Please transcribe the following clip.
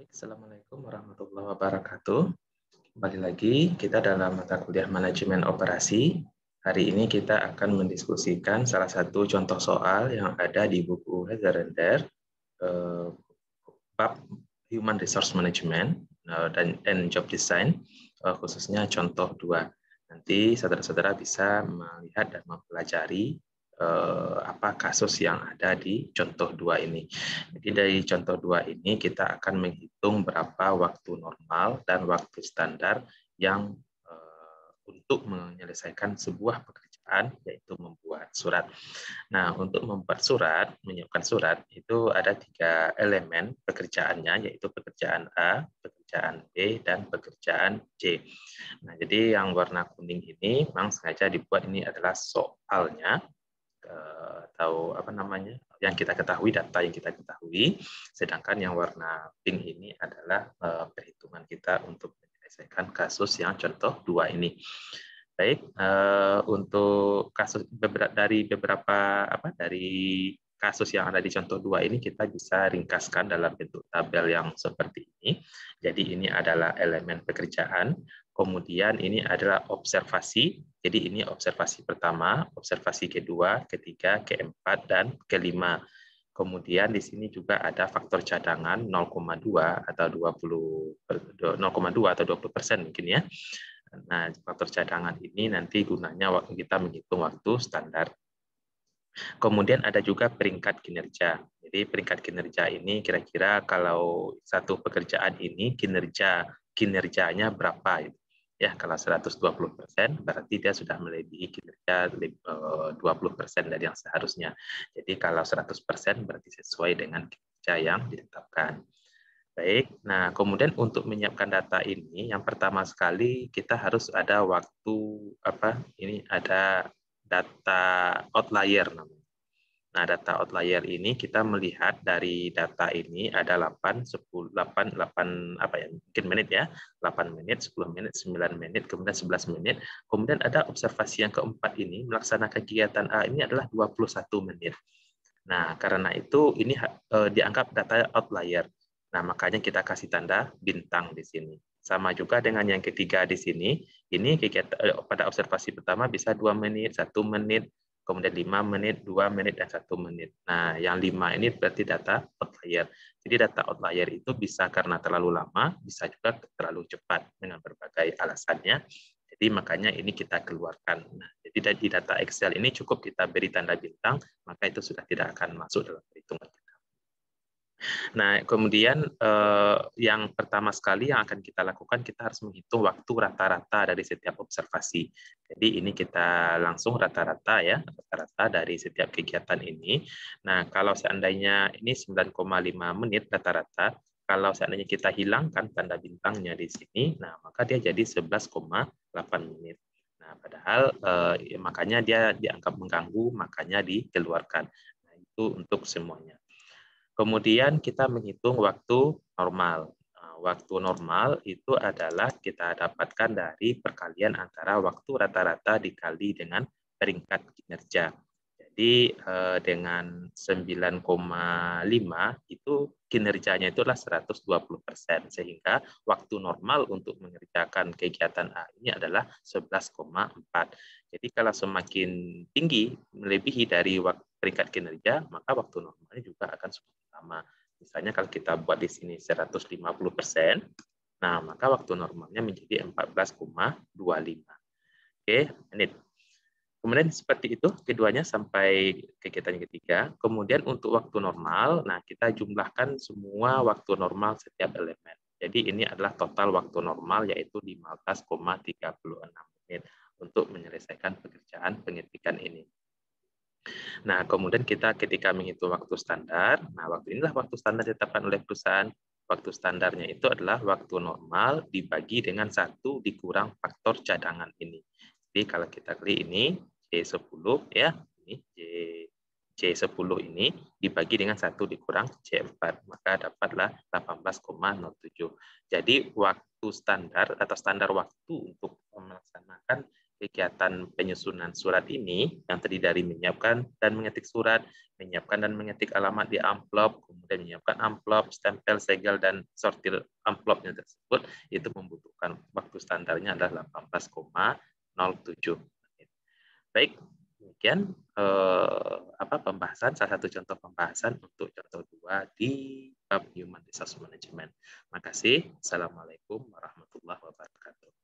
Baik, Assalamualaikum warahmatullahi wabarakatuh. Kembali lagi kita dalam mata kuliah manajemen operasi. Hari ini kita akan mendiskusikan salah satu contoh soal yang ada di buku Heather Render, bab Human Resource Management dan Job Design, khususnya contoh 2. Nanti saudara-saudara bisa melihat dan mempelajari apa kasus yang ada di contoh 2 ini. Jadi dari contoh 2 ini kita akan menghitung berapa waktu normal dan waktu standar yang untuk menyelesaikan sebuah pekerjaan, yaitu membuat surat. Nah, untuk membuat surat, menyiapkan surat, itu ada 3 elemen pekerjaannya, yaitu pekerjaan A, pekerjaan B, dan pekerjaan C. Nah, jadi yang warna kuning ini memang sengaja dibuat ini adalah soalnya, atau apa namanya, yang kita ketahui, data yang kita ketahui, sedangkan yang warna pink ini adalah perhitungan kita untuk menyelesaikan kasus yang contoh 2 ini. Baik, untuk kasus dari kasus yang ada di contoh 2 ini kita bisa ringkaskan dalam bentuk tabel yang seperti ini. Jadi ini adalah elemen pekerjaan, kemudian ini adalah observasi. Jadi ini observasi pertama, observasi kedua, ketiga, keempat, dan kelima. Kemudian di sini juga ada faktor cadangan 0,2 atau 20% mungkin ya. Nah, faktor cadangan ini nanti gunanya waktu kita menghitung waktu standar. Kemudian ada juga peringkat kinerja. Jadi peringkat kinerja ini kira-kira kalau satu pekerjaan ini kinerjanya berapa? Ya, kalau 120% berarti dia sudah melebihi kinerja 20% dari yang seharusnya. Jadi kalau 100% berarti sesuai dengan kinerja yang ditetapkan. Baik, nah kemudian untuk menyiapkan data ini, yang pertama sekali kita harus ada waktu ini ada data outlier namanya. Nah, data outlier ini kita melihat dari data ini ada 8, 10, 8 mungkin menit ya, 8 menit, 10 menit, 9 menit, kemudian 11 menit. Kemudian ada observasi yang keempat ini, melaksanakan kegiatan A ini adalah 21 menit. Nah, karena itu ini dianggap data outlier. Nah, makanya kita kasih tanda bintang di sini. Sama juga dengan yang ketiga di sini, ini pada observasi pertama bisa 2 menit, 1 menit, kemudian 5 menit, 2 menit, dan 1 menit. Nah, yang 5 ini berarti data outlier. Jadi data outlier itu bisa karena terlalu lama, bisa juga terlalu cepat dengan berbagai alasannya. Jadi makanya ini kita keluarkan. Nah, jadi di data Excel ini cukup kita beri tanda bintang, maka itu sudah tidak akan masuk dalam perhitungan kita. Nah, kemudian yang pertama sekali yang akan kita lakukan, kita harus menghitung waktu rata-rata dari setiap observasi. Jadi ini kita langsung rata-rata ya, rata-rata dari setiap kegiatan ini. Nah, kalau seandainya ini 9,5 menit rata-rata, kalau seandainya kita hilangkan tanda bintangnya di sini, nah maka dia jadi 11,8 menit. Nah, padahal makanya dia dianggap mengganggu, makanya dikeluarkan. Nah, itu untuk semuanya. Kemudian kita menghitung waktu normal. Waktu normal itu adalah kita dapatkan dari perkalian antara waktu rata-rata dikali dengan peringkat kinerja. Jadi dengan 9,5 itu kinerjanya itu adalah 120%, sehingga waktu normal untuk mengerjakan kegiatan A ini adalah 11,4. Jadi kalau semakin tinggi melebihi dari peringkat kinerja, maka waktu normalnya juga akan semakin lama. Misalnya kalau kita buat di sini 150%, nah maka waktu normalnya menjadi 14,25. Oke, menit. Kemudian seperti itu keduanya sampai kegiatan yang ketiga. Kemudian untuk waktu normal, nah kita jumlahkan semua waktu normal setiap elemen. Jadi ini adalah total waktu normal, yaitu 15,36 menit untuk menyelesaikan pekerjaan pengetikan ini. Nah, kemudian kita ketika menghitung waktu standar, nah waktu inilah waktu standar ditetapkan oleh perusahaan. Waktu standarnya itu adalah waktu normal dibagi dengan 1 dikurang faktor cadangan ini. Jadi kalau kita klik ini, C10 ya, ini C10 ini dibagi dengan 1 dikurang C4, maka dapatlah 18,07. Jadi waktu standar atau standar waktu untuk melaksanakan kegiatan penyusunan surat ini yang terdiri dari menyiapkan dan mengetik surat, menyiapkan dan mengetik alamat di amplop, kemudian menyiapkan amplop, stempel, segel, dan sortir amplopnya tersebut, itu membutuhkan waktu standarnya adalah 18,07 menit. Baik, demikian pembahasan, salah satu contoh pembahasan untuk contoh 2 di bab Human Resource Management. Terima kasih. Assalamualaikum warahmatullahi wabarakatuh.